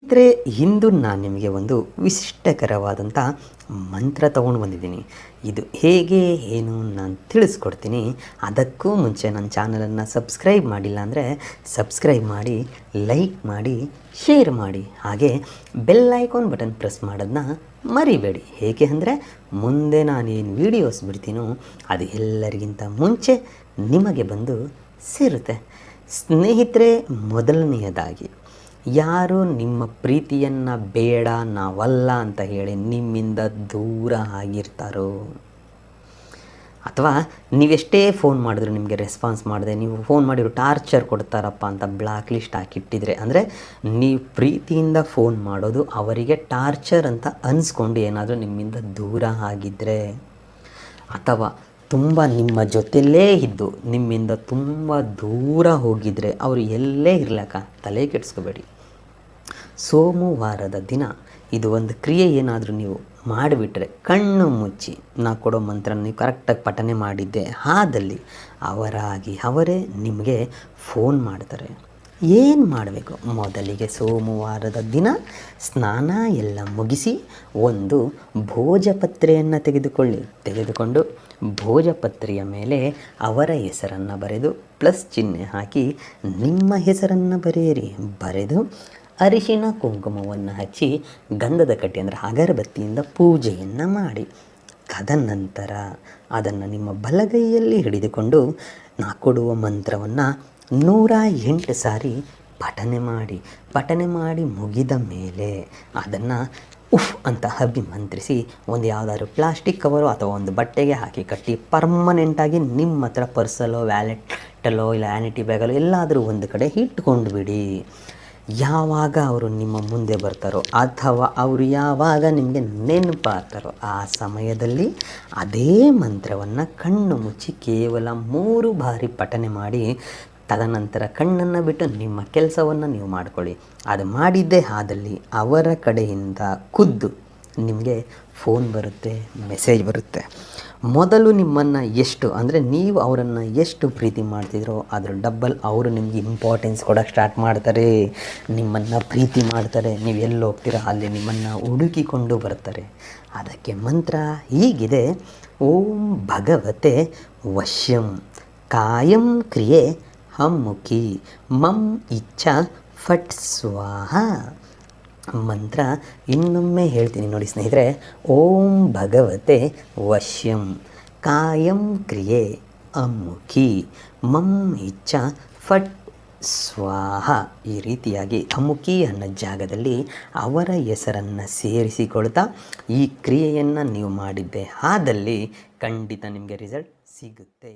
ಸ್ನೇಹಿತರೆ, ಇಂದು ನಾನು ನಿಮಗೆ ಒಂದು ವಿಶಿಷ್ಟಕರವಾದಂಥ ಮಂತ್ರ ತಗೊಂಡು ಬಂದಿದ್ದೀನಿ. ಇದು ಹೇಗೆ ಏನು ನಾನು ತಿಳಿಸ್ಕೊಡ್ತೀನಿ. ಅದಕ್ಕೂ ಮುಂಚೆ ನನ್ನ ಚಾನಲನ್ನು ಸಬ್ಸ್ಕ್ರೈಬ್ ಮಾಡಿಲ್ಲ ಅಂದರೆ ಸಬ್ಸ್ಕ್ರೈಬ್ ಮಾಡಿ, ಲೈಕ್ ಮಾಡಿ, ಶೇರ್ ಮಾಡಿ, ಹಾಗೆ ಬೆಲ್ ಐಕಾನ್ ಬಟನ್ ಪ್ರೆಸ್ ಮಾಡೋದನ್ನ ಮರಿಬೇಡಿ. ಹೇಗೆ ಅಂದರೆ ಮುಂದೆ ನಾನೇನು ವೀಡಿಯೋಸ್ ಬಿಡ್ತೀನೋ ಅದು ಎಲ್ಲರಿಗಿಂತ ಮುಂಚೆ ನಿಮಗೆ ಬಂದು ಸೇರುತ್ತೆ. ಸ್ನೇಹಿತರೆ, ಮೊದಲನೆಯದಾಗಿ ಯಾರು ನಿಮ್ಮ ಪ್ರೀತಿಯನ್ನು ಬೇಡ, ನಾವಲ್ಲ ಅಂತ ಹೇಳಿ ನಿಮ್ಮಿಂದ ದೂರ ಆಗಿರ್ತಾರೋ, ಅಥವಾ ನೀವೆಷ್ಟೇ ಫೋನ್ ಮಾಡಿದ್ರು ನಿಮಗೆ ರೆಸ್ಪಾನ್ಸ್ ಮಾಡದೆ ನೀವು ಫೋನ್ ಮಾಡಿರೋ ಟಾರ್ಚರ್ ಕೊಡ್ತಾರಪ್ಪ ಅಂತ ಬ್ಲ್ಯಾಕ್ ಲಿಸ್ಟ್ ಹಾಕಿಟ್ಟಿದ್ರೆ, ಅಂದರೆ ನೀವು ಪ್ರೀತಿಯಿಂದ ಫೋನ್ ಮಾಡೋದು ಅವರಿಗೆ ಟಾರ್ಚರ್ ಅಂತ ಅನಿಸ್ಕೊಂಡು ಏನಾದರೂ ನಿಮ್ಮಿಂದ ದೂರ ಆಗಿದ್ದರೆ, ಅಥವಾ ತುಂಬ ನಿಮ್ಮ ಜೊತೆಯಲ್ಲೇ ಇದ್ದು ನಿಮ್ಮಿಂದ ತುಂಬ ದೂರ ಹೋಗಿದರೆ, ಅವರು ಎಲ್ಲೇ ಇರ್ಲಕ್ಕ ತಲೆ ಕೆಡಿಸ್ಕೋಬೇಡಿ. ಸೋಮವಾರದ ದಿನ ಇದು ಒಂದು ಕ್ರಿಯೆ ಏನಾದರೂ ನೀವು ಮಾಡಿಬಿಟ್ರೆ, ಕಣ್ಣು ಮುಚ್ಚಿ ನಾ ಕೊಡೋ ಮಂತ್ರ ನೀವು ಕರೆಕ್ಟಾಗಿ ಪಠನೆ ಮಾಡಿದ್ದೆ ಆದಲ್ಲಿ ಅವರಾಗಿ ಅವರೇ ನಿಮಗೆ ಫೋನ್ ಮಾಡ್ತಾರೆ. ಏನು ಮಾಡಬೇಕು? ಮೊದಲಿಗೆ ಸೋಮವಾರದ ದಿನ ಸ್ನಾನ ಎಲ್ಲ ಮುಗಿಸಿ ಒಂದು ಭೋಜಪತ್ರೆಯನ್ನು ತೆಗೆದುಕೊಂಡು ಭೋಜಪತ್ರೆಯ ಮೇಲೆ ಅವರ ಹೆಸರನ್ನು ಬರೆದು ಪ್ಲಸ್ ಚಿಹ್ನೆ ಹಾಕಿ ನಿಮ್ಮ ಹೆಸರನ್ನು ಬರೆದು ಅರಿಶಿನ ಕುಂಕುಮವನ್ನು ಹಚ್ಚಿ ಗಂಧದ ಕಡ್ಡಿ ಅಂದರೆ ಅಗರಬತ್ತಿಯಿಂದ ಪೂಜೆಯನ್ನು ಮಾಡಿ, ತದನಂತರ ಅದನ್ನು ನಿಮ್ಮ ಬಲಗೈಯಲ್ಲಿ ಹಿಡಿದುಕೊಂಡು ನಾ ಕೊಡುವ ಮಂತ್ರವನ್ನು 108 ಸಾರಿ ಪಠನೆ ಮಾಡಿ ಮುಗಿದ ಮೇಲೆ ಅದನ್ನು ಉಫ್ ಅಂತ ಅಭಿಮಂತ್ರಿಸಿ ಒಂದು ಯಾವುದಾದ್ರು ಪ್ಲಾಸ್ಟಿಕ್ ಕವರು ಅಥವಾ ಒಂದು ಬಟ್ಟೆಗೆ ಹಾಕಿ ಕಟ್ಟಿ ಪರ್ಮನೆಂಟಾಗಿ ನಿಮ್ಮ ಹತ್ರ ಪರ್ಸಲ್ಲೋ, ವ್ಯಾಲೆಟಲ್ಲೋ, ಇಲ್ಲ ವ್ಯಾನಿಟಿ ಬ್ಯಾಗಲ್ಲೋ ಎಲ್ಲಾದರೂ ಒಂದು ಕಡೆ ಇಟ್ಕೊಂಡು ಬಿಡಿ. ಯಾವಾಗ ಅವರು ನಿಮ್ಮ ಮುಂದೆ ಬರ್ತಾರೋ ಅಥವಾ ಅವರು ಯಾವಾಗ ನಿಮಗೆ ನೆನಪಾಗ್ತಾರೋ ಆ ಸಮಯದಲ್ಲಿ ಅದೇ ಮಂತ್ರವನ್ನು ಕಣ್ಣು ಮುಚ್ಚಿ ಕೇವಲ 3 ಬಾರಿ ಪಠನೆ ಮಾಡಿ, ತದನಂತರ ಕಣ್ಣನ್ನು ಬಿಟ್ಟು ನಿಮ್ಮ ಕೆಲಸವನ್ನು ನೀವು ಮಾಡಿಕೊಳ್ಳಿ. ಅದು ಮಾಡಿದ್ದೇ ಆದಲ್ಲಿ ಅವರ ಕಡೆಯಿಂದ ಖುದ್ದು ನಿಮಗೆ ಫೋನ್ ಬರುತ್ತೆ, ಮೆಸೇಜ್ ಬರುತ್ತೆ. ಮೊದಲು ನಿಮ್ಮನ್ನು ಎಷ್ಟು ಅಂದರೆ ನೀವು ಅವರನ್ನು ಎಷ್ಟು ಪ್ರೀತಿ ಮಾಡ್ತಿದ್ರೋ ಅದರ ಡಬ್ಬಲ್ ಅವರು ನಿಮಗೆ ಇಂಪಾರ್ಟೆನ್ಸ್ ಕೊಡೋಕ್ಕೆ ಸ್ಟಾರ್ಟ್ ಮಾಡ್ತಾರೆ, ನಿಮ್ಮನ್ನು ಪ್ರೀತಿ ಮಾಡ್ತಾರೆ. ನೀವು ಎಲ್ಲಿ ಹೋಗ್ತೀರ ಅಲ್ಲಿ ನಿಮ್ಮನ್ನು ಹುಡುಕಿಕೊಂಡು ಬರ್ತಾರೆ. ಅದಕ್ಕೆ ಮಂತ್ರ ಹೀಗಿದೆ: ಓಂ ಭಗವತೆ ವಶ್ಯಂ ಕಾಯಂ ಕ್ರಿಯೆ ಹಮ್ಮುಖಿ ಮಂ ಇಚ್ಛಾ ಫಟ್ ಸ್ವಾಹ. ಮಂತ್ರ ಇನ್ನೊಮ್ಮೆ ಹೇಳ್ತೀನಿ ನೋಡಿ ಸ್ನೇಹಿತರೆ. ಓಂ ಭಗವತೆ ವಶ್ಯಂ ಕಾಯಂ ಕ್ರಿಯೆ ಅಮ್ಮುಖಿ ಮಂ ಇಚ್ಛಾ ಫಟ್ ಸ್ವಾಹ. ಈ ರೀತಿಯಾಗಿ ಅಮ್ಮುಖಿ ಅನ್ನೋ ಜಾಗದಲ್ಲಿ ಅವರ ಹೆಸರನ್ನು ಸೇರಿಸಿಕೊಳ್ತಾ ಈ ಕ್ರಿಯೆಯನ್ನು ನೀವು ಮಾಡಿದ್ದೆ ಆದಲ್ಲಿ ಖಂಡಿತ ನಿಮಗೆ ರಿಸಲ್ಟ್ ಸಿಗುತ್ತೆ.